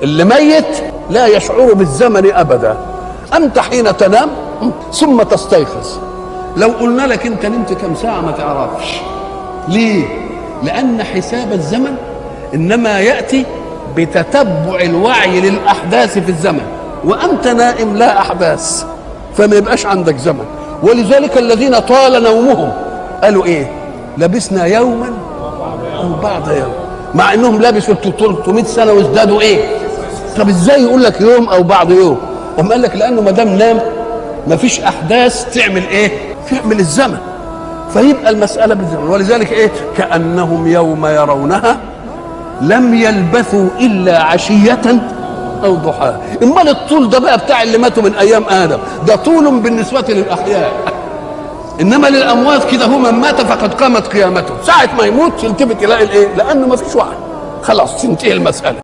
اللي ميت لا يشعر بالزمن ابدا. انت حين تنام ثم تستيقظ، لو قلنا لك انت نمت كم ساعه ما تعرفش. ليه؟ لان حساب الزمن انما ياتي بتتبع الوعي للاحداث في الزمن، وانت نائم لا احداث، فما يبقاش عندك زمن. ولذلك الذين طال نومهم قالوا ايه؟ لبسنا يوما او بعض يوم، مع انهم لبسوا 300 سنه وازدادوا ايه؟ طب ازاي يقول لك يوم او بعض يوم؟ قام قال لك لانه ما دام نام ما فيش احداث تعمل ايه؟ تعمل الزمن، فيبقى المساله بالزمن. ولذلك ايه؟ كانهم يوم يرونها لم يلبثوا الا عشيه او ضحاها. امال الطول ده بقى بتاع اللي ماتوا من ايام ادم، ده طول بالنسبه للاحياء، انما للاموات كده هو من مات فقد قامت قيامته، ساعه ما يموت يلتفت يلاقي الايه؟ لانه ما فيش وعي، خلاص تنتهي المساله.